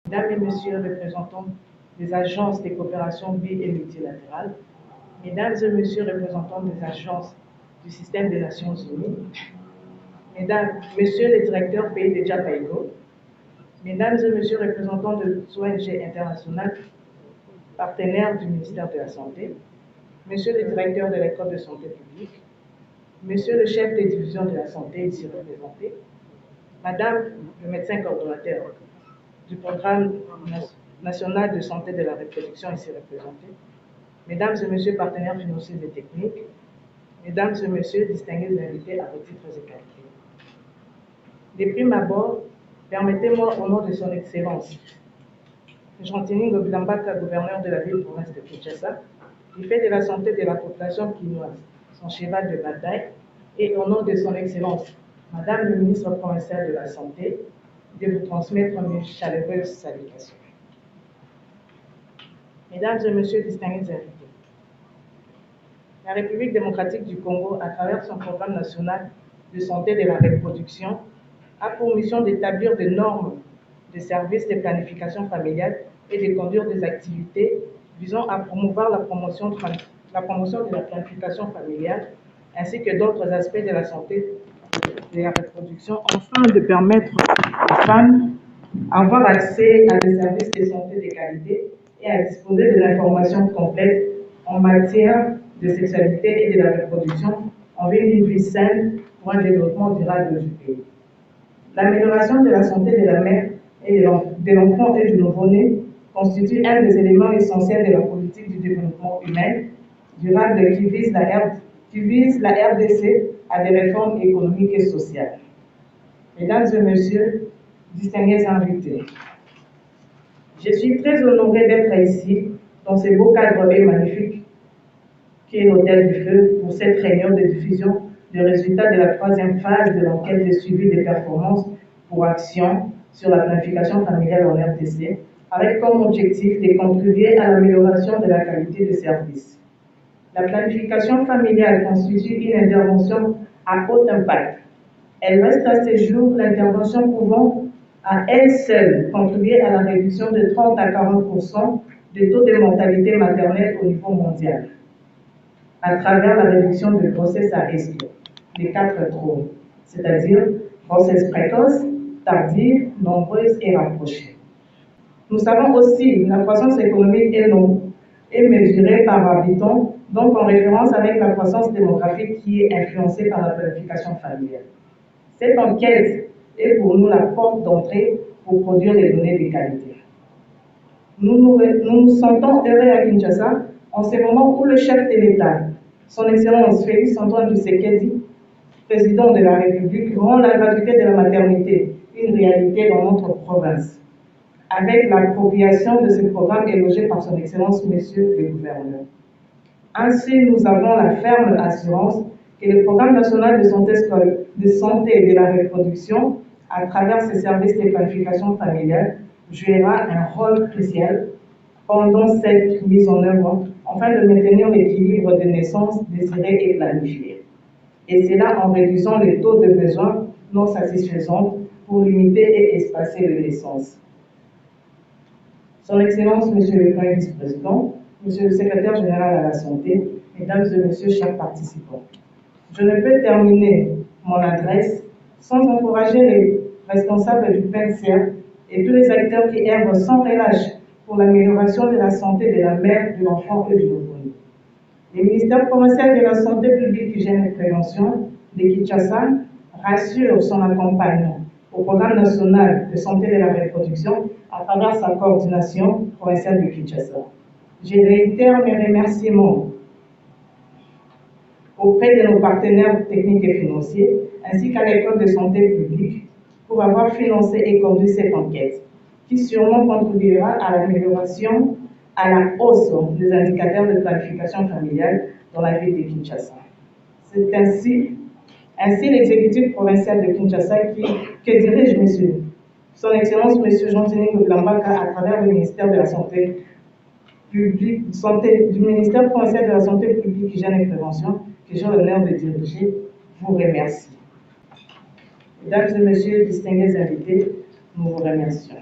Mesdames et Messieurs les représentants des agences de coopération bi- et multilatérales, Mesdames et Messieurs les représentants des agences du système des Nations Unies, Mesdames, Messieurs les directeurs pays de JAPAIGO, Mesdames et Messieurs les représentants de ONG internationales partenaires du ministère de la Santé, Monsieur le directeur de l'école de santé publique, Monsieur le chef de division de la santé ici représenté, Madame le médecin coordonnateur du programme national de santé de la reproduction ici représenté, Mesdames et Messieurs partenaires financiers et techniques, Mesdames et Messieurs distingués invités à vos titres et qualités. De prime abord, permettez-moi au nom de son Excellence, Jean-Tini Ngobilambaka, gouverneur de la ville-province de Kinshasa, du fait de la santé de la population quinoise, son cheval de bataille, et au nom de son Excellence, Madame le ministre provincial de la Santé, de vous transmettre mes chaleureuses salutations. Mesdames et Messieurs distingués invités, la République démocratique du Congo, à travers son programme national de santé de la reproduction, a pour mission d'établir des normes de services de planification familiale et de conduire des activités visant à promouvoir la promotion de la planification familiale ainsi que d'autres aspects de la santé de la reproduction, afin de permettre aux femmes d'avoir accès à des services de santé de qualité et à disposer de l'information complète en matière de sexualité et de la reproduction en vue d'une vie saine pour un développement durable du pays. L'amélioration de la santé de la mère et de l'enfant et du nouveau-né constitue un des éléments essentiels de la politique du développement humain durable qui vise la RDC à des réformes économiques et sociales. Mesdames et Messieurs, distingués invités, je suis très honorée d'être ici, dans ce beau cadre et magnifique qui est l'Hôtel du Feu, pour cette réunion de diffusion des résultats de la troisième phase de l'enquête de suivi des performances pour action sur la planification familiale en RDC, avec comme objectif de contribuer à l'amélioration de la qualité des services. La planification familiale constitue une intervention à haut impact. Elle reste à ce jour l'intervention pouvant à elle seule contribuer à la réduction de 30 à 40% des taux de mortalité maternelle au niveau mondial, à travers la réduction de grossesse à risque, les 4 troubles, c'est-à-dire grossesse précoce, tardive, nombreuse et rapprochée. Nous savons aussi que la croissance économique est mesurée par habitant, donc en référence avec la croissance démographique qui est influencée par la planification familiale. Cette enquête est pour nous la porte d'entrée pour produire des données de qualité. Nous nous sentons heureux à Kinshasa en ce moment où le chef de l'État, son Excellence Félix Antoine Tshisekedi, président de la République, rend la gratuité de la maternité une réalité dans notre province, avec l'appropriation de ce programme élogé par son Excellence Monsieur le Gouverneur. Ainsi, nous avons la ferme assurance que le programme national de santé et de la reproduction, à travers ses services de planification familiale, jouera un rôle crucial pendant cette mise en œuvre, afin de maintenir l'équilibre des naissances désirées et planifiées. Et cela en réduisant les taux de besoins non satisfaisants pour limiter et espacer les naissances. Son Excellence, Monsieur le Premier vice-président, Monsieur le Secrétaire général à la Santé, Mesdames et Messieurs, chers participants, je ne peux terminer mon adresse sans encourager les responsables du PNCR et tous les acteurs qui œuvrent sans relâche pour l'amélioration de la santé de la mère, de l'enfant et du nouveau-né. Le ministère provincial de la Santé publique, Hygiène et Prévention de Kinshasa rassure son accompagnement au programme national de santé de la reproduction à travers sa coordination provinciale de Kinshasa. Je réitère mes remerciements auprès de nos partenaires techniques et financiers, ainsi qu'à l'école de santé publique, pour avoir financé et conduit cette enquête, qui sûrement contribuera à l'amélioration, à la hausse des indicateurs de planification familiale dans la ville de Kinshasa. C'est ainsi l'exécutif provincial de Kinshasa que dirige Monsieur Son Excellence Monsieur Jean-Tini Ngobilambaka à travers le ministère de la Santé publique, du ministère provincial de la Santé publique, Hygiène et Prévention, que j'ai l'honneur de diriger, vous remercie. Mesdames et Messieurs, distingués invités, nous vous remercions.